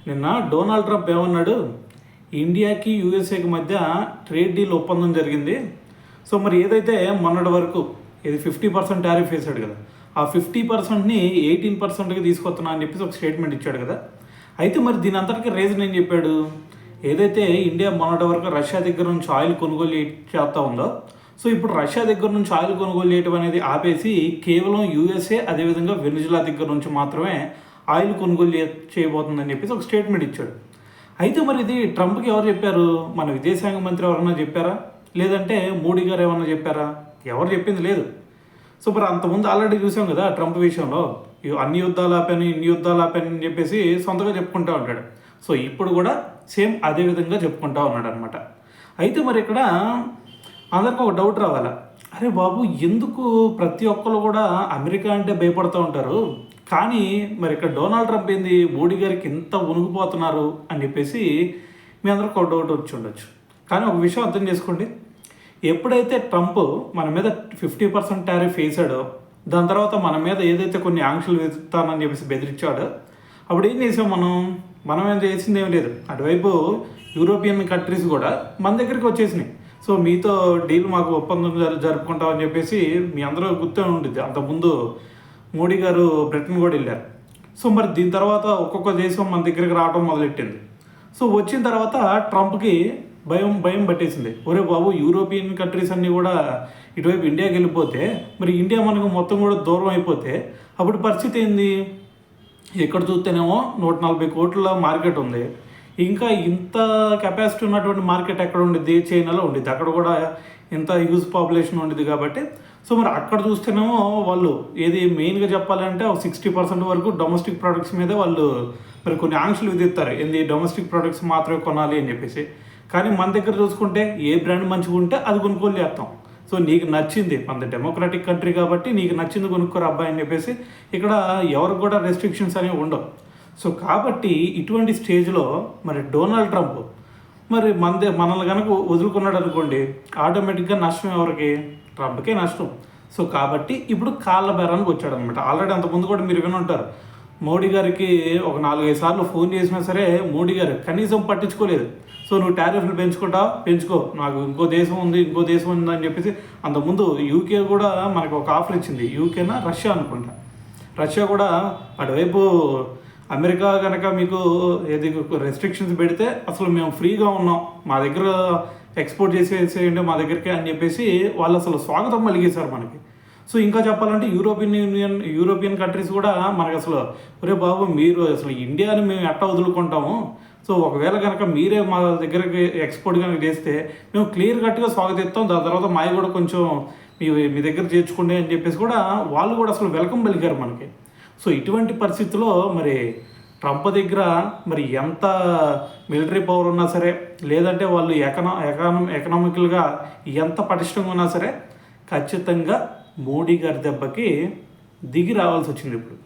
నిన్న Donald Trump ఏమన్నాడు, ఇండియాకి యూఎస్ఏకి మధ్య ట్రేడ్ డీల్ ఒప్పందం జరిగింది. సో మరి ఏదైతే మొన్నటి వరకు ఇది 50% టారిఫ్ వేసాడు కదా, ఆ 50%ని 18%కి తీసుకొస్తున్నా అని చెప్పేసి ఒక స్టేట్మెంట్ ఇచ్చాడు కదా. అయితే మరి దీని అంతటికీ రీజన్ ఏం చెప్పాడు, ఏదైతే ఇండియా మొన్నటి వరకు రష్యా దగ్గర నుంచి ఆయిల్ కొనుగోలు చేస్తూ ఉందో, సో ఇప్పుడు రష్యా దగ్గర నుంచి ఆయిల్ కొనుగోలు చేయడం అనేది ఆపేసి కేవలం యూఎస్ఏ అదేవిధంగా వెనిజులా దగ్గర నుంచి మాత్రమే ఆయిల్ కొనుగోలు చేయబోతుందని చెప్పేసి ఒక స్టేట్మెంట్ ఇచ్చాడు. అయితే మరి ఇది ట్రంప్కి ఎవరు చెప్పారు? మన విదేశాంగ మంత్రి ఎవరన్నా చెప్పారా, లేదంటే మోడీ గారు ఏమన్నా చెప్పారా? ఎవరు చెప్పింది లేదు. సో మరి అంతకుముందు ఆల్రెడీ చూసాం కదా, ట్రంప్ విషయంలో అన్ని యుద్ధాలు ఆపాను ఇన్ని యుద్ధాలు ఆపాను అని చెప్పేసి సొంతగా చెప్పుకుంటూ ఉంటాడు. సో ఇప్పుడు కూడా సేమ్ అదే విధంగా చెప్పుకుంటూ ఉన్నాడు అనమాట. అయితే మరి ఇక్కడ అందరికి ఒక డౌట్ రావాలా, అరే బాబు ఎందుకు ప్రతి ఒక్కరు కూడా అమెరికా అంటే భయపడుతూ ఉంటారు, కానీ మరి ఇక్కడ డొనాల్డ్ ట్రంప్ ఏంది మోడీ గారికి ఇంత ఉనిగిపోతున్నారు అని చెప్పేసి మీ అందరికి ఒక డౌట్ వచ్చి ఉండొచ్చు. కానీ ఒక విషయం అర్థం చేసుకోండి, ఎప్పుడైతే ట్రంప్ మన మీద 50% టారిఫ్ వేసాడో, దాని తర్వాత మన మీద ఏదైతే కొన్ని ఆంక్షలు వేస్తానని చెప్పేసి బెదిరించాడో, అప్పుడు ఏం చేసాం మనం ఏం చేసింది ఏం లేదు. అటువైపు యూరోపియన్ కంట్రీస్ కూడా మన దగ్గరికి వచ్చేసినాయి. సో మీతో డీల్ మాకు ఒప్పందం జరుపుకుంటామని చెప్పేసి మీ అందరూ గుర్తు ఉండిద్ది. అంతకుముందు మోడీ గారు బ్రిటన్ కూడా వెళ్ళారు. సో మరి దీని తర్వాత ఒక్కొక్క దేశం మన దగ్గరికి రావడం మొదలెట్టింది. సో వచ్చిన తర్వాత ట్రంప్కి భయం పట్టేసింది, ఒరే బాబు యూరోపియన్ కంట్రీస్ అన్నీ కూడా ఇటువైపు ఇండియాకి వెళ్ళిపోతే, మరి ఇండియా మనకు మొత్తం కూడా దూరం అయిపోతే అప్పుడు పరిస్థితి ఏంది? ఎక్కడ చూస్తేనేమో 140 కోట్ల మార్కెట్ ఉంది, ఇంకా ఇంత కెపాసిటీ ఉన్నటువంటి మార్కెట్ ఎక్కడ ఉండిద్ది? చైనాలో ఉండిద్ది. అక్కడ కూడా ఇంత హ్యూజ్ పాపులేషన్ ఉండిద్ది కాబట్టి, సో మరి అక్కడ చూస్తేనేమో వాళ్ళు ఏది మెయిన్గా చెప్పాలంటే 60% వరకు డొమెస్టిక్ ప్రోడక్ట్స్ మీద వాళ్ళు మరి కొన్ని ఆంక్షలు విధిస్తారు. ఏంది డొమెస్టిక్ ప్రోడక్ట్స్ మాత్రమే కొనాలి అని చెప్పేసి. కానీ మన దగ్గర చూసుకుంటే ఏ బ్రాండ్ మంచిగా ఉంటే అది కొనుక్కోలు చేస్తాం. సో నీకు నచ్చింది, మన డెమోక్రాటిక్ కంట్రీ కాబట్టి నీకు నచ్చింది కొనుక్కోరు అబ్బాయి అని చెప్పేసి ఇక్కడ ఎవరికి కూడా రెస్ట్రిక్షన్స్ అనేవి ఉండవు. సో కాబట్టి ఇటువంటి స్టేజ్లో మరి డొనాల్డ్ ట్రంప్ మరి మనల్ని కనుక వదులుకున్నాడు అనుకోండి, ఆటోమేటిక్గా నష్టం ఎవరికి? ట్రంప్కే నష్టం. సో కాబట్టి ఇప్పుడు కాళ్ళ బేరానికి వచ్చాడు అనమాట. ఆల్రెడీ అంతకుముందు కూడా మీరు విని ఉంటారు, మోడీ గారికి ఒక 4-5 సార్లు ఫోన్ చేసినా సరే మోడీ గారు కనీసం పట్టించుకోలేదు. సో నువ్వు టారిఫ్లు పెంచుకో, నాకు ఇంకో దేశం ఉంది అని చెప్పేసి. అంతకుముందు యూకే కూడా మనకు ఒక ఆఫర్ ఇచ్చింది. యూకేనా రష్యా అనుకుంటా, రష్యా కూడా అటువైపు అమెరికా కనుక మీకు ఏది రెస్ట్రిక్షన్స్ పెడితే అసలు మేము ఫ్రీగా ఉన్నాం, మా దగ్గర ఎక్స్పోర్ట్ చేసేసేయండి మా దగ్గరికి అని చెప్పేసి వాళ్ళు అసలు స్వాగతం పలిగేశారు మనకి. సో ఇంకా చెప్పాలంటే యూరోపియన్ కంట్రీస్ కూడా మనకు అసలు ఒరే బాబు మీరు అసలు ఇండియాని మేము ఎట్టా వదులుకుంటాము, సో ఒకవేళ కనుక మీరే మా దగ్గరికి ఎక్స్పోర్ట్ కనుక చేస్తే మేము క్లియర్ కట్గా స్వాగతిస్తాం, దాని తర్వాత మావి కూడా కొంచెం మీ దగ్గర చేర్చుకోండి అని చెప్పేసి కూడా వాళ్ళు కూడా అసలు వెల్కమ్ పలికారు మనకి. సో ఇటువంటి పరిస్థితుల్లో మరి ట్రంప్ దగ్గర మరి ఎంత మిలిటరీ పవర్ ఉన్నా సరే, లేదంటే వాళ్ళు ఎకనామికల్గా ఎంత పటిష్టంగా ఉన్నా సరే, ఖచ్చితంగా మోడీ గారి దెబ్బకి దిగి రావాల్సి వచ్చింది ఇప్పుడు.